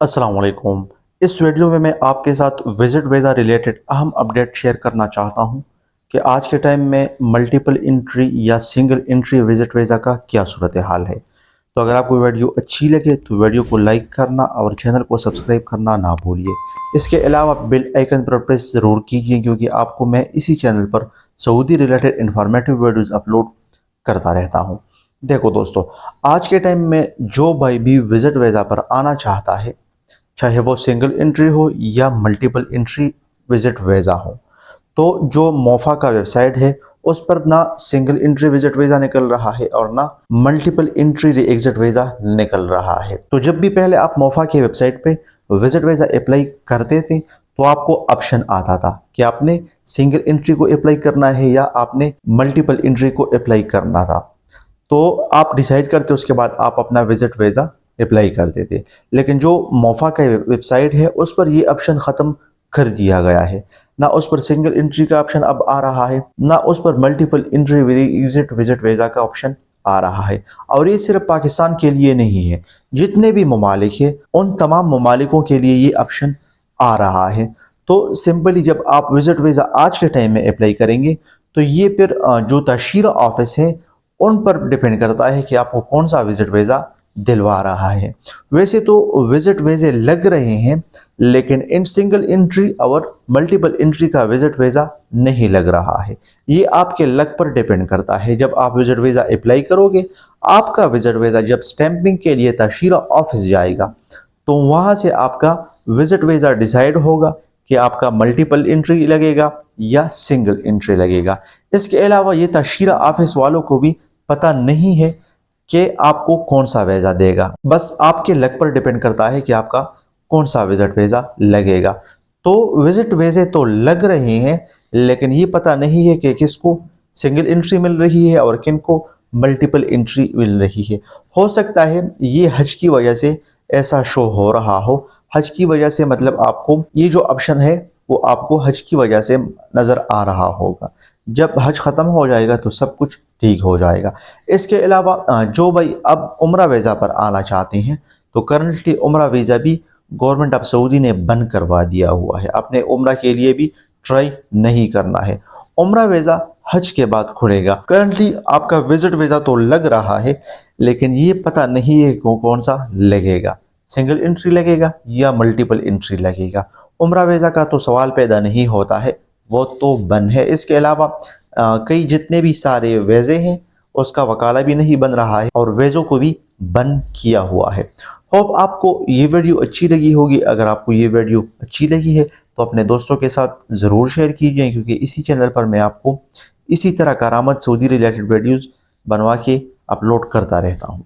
अस्सलाम वालेकुम। इस वीडियो में मैं आपके साथ विज़िट वीज़ा रिलेटेड अहम अपडेट शेयर करना चाहता हूं कि आज के टाइम में मल्टीपल एंट्री या सिंगल एंट्री विज़िट वीज़ा का क्या सूरत हाल है। तो अगर आपको वीडियो अच्छी लगे तो वीडियो को लाइक करना और चैनल को सब्सक्राइब करना ना भूलिए। इसके अलावा बेल आइकन पर प्रेस ज़रूर कीजिए क्योंकि आपको मैं इसी चैनल पर Saudi related informative videos upload करता रहता हूँ। देखो दोस्तों, आज के टाइम में जो भाई भी विज़िट वीज़ा पर आना चाहता है, चाहे वो सिंगल एंट्री हो या मल्टीपल एंट्री विजिट वीज़ा हो, तो जो मोफा का वेबसाइट है उस पर ना सिंगल एंट्री विजिट वीज़ा निकल रहा है और ना मल्टीपल एंट्री एग्जिट वीज़ा निकल रहा है। तो जब भी पहले आप मोफा की वेबसाइट पे विजिट वीज़ा अप्लाई करते थे तो आपको ऑप्शन आता था कि आपने सिंगल एंट्री को अप्लाई करना है या आपने मल्टीपल एंट्री को अप्लाई करना था। तो आप डिसाइड करते, उसके बाद आप अपना विजिट वीज़ा अप्लाई करते थे। लेकिन जो मोफा का वेबसाइट है उस पर ये ऑप्शन ख़त्म कर दिया गया है। ना उस पर सिंगल एंट्री का ऑप्शन अब आ रहा है, ना उस पर multiple entry exit visit visa का ऑप्शन आ रहा है। और ये सिर्फ पाकिस्तान के लिए नहीं है, जितने भी ममालिक हैं उन तमाम ममालिकों के लिए ये ऑप्शन आ रहा है। तो सिंपली जब आप विजिट वीज़ा आज के टाइम में अप्लाई करेंगे तो ये फिर जो तशहीरा ऑफिस है उन पर डिपेंड करता है कि आपको कौन सा विजिट वीज़ा दिलवा रहा है। वैसे तो विजिट वीज़े लग रहे हैं, लेकिन इन सिंगल एंट्री और मल्टीपल एंट्री का विजिट वीज़ा नहीं लग रहा है। ये आपके लक पर डिपेंड करता है। जब आप विजिट वीज़ा अप्लाई करोगे, आपका विजिट वीज़ा जब स्टैंपिंग के लिए तशहीरा ऑफिस जाएगा तो वहाँ से आपका विजिट वीज़ा डिसाइड होगा कि आपका मल्टीपल एंट्री लगेगा या सिंगल एंट्री लगेगा। इसके अलावा ये तशहीरा ऑफिस वालों को भी पता नहीं है कि आपको कौन सा वीज़ा देगा। बस आपके लक पर डिपेंड करता है कि आपका कौन सा विजिट वीज़ा लगेगा। तो विजिट वीज़े तो लग रहे हैं, लेकिन ये पता नहीं है कि किसको सिंगल एंट्री मिल रही है और किन को मल्टीपल एंट्री मिल रही है। हो सकता है ये हज की वजह से ऐसा शो हो रहा हो। हज की वजह से मतलब आपको ये जो ऑप्शन है वो आपको हज की वजह से नज़र आ रहा होगा। जब हज ख़त्म हो जाएगा तो सब कुछ ठीक हो जाएगा। इसके अलावा जो भाई अब उम्रा वीज़ा पर आना चाहते हैं तो करंटली उम्रा वीज़ा भी गवर्नमेंट ऑफ सऊदी ने बंद करवा दिया हुआ है। अपने उम्रा के लिए भी ट्राई नहीं करना है। उम्रा वीज़ा हज के बाद खुलेगा। करंटली आपका विजिट वीज़ा तो लग रहा है, लेकिन ये पता नहीं है कि कौन सा लगेगा, सिंगल एंट्री लगेगा या मल्टीपल एंट्री लगेगा। उम्रा वीज़ा का तो सवाल पैदा नहीं होता है, वो तो बंद है। इसके अलावा कई जितने भी सारे वीज़े हैं उसका वकाला भी नहीं बन रहा है और वीज़ों को भी बंद किया हुआ है। होप आपको ये वीडियो अच्छी लगी होगी। अगर आपको ये वीडियो अच्छी लगी है तो अपने दोस्तों के साथ ज़रूर शेयर कीजिए, क्योंकि इसी चैनल पर मैं आपको इसी तरह करामत सऊदी रिलेटेड वीडियोज़ बनवा के अपलोड करता रहता हूँ।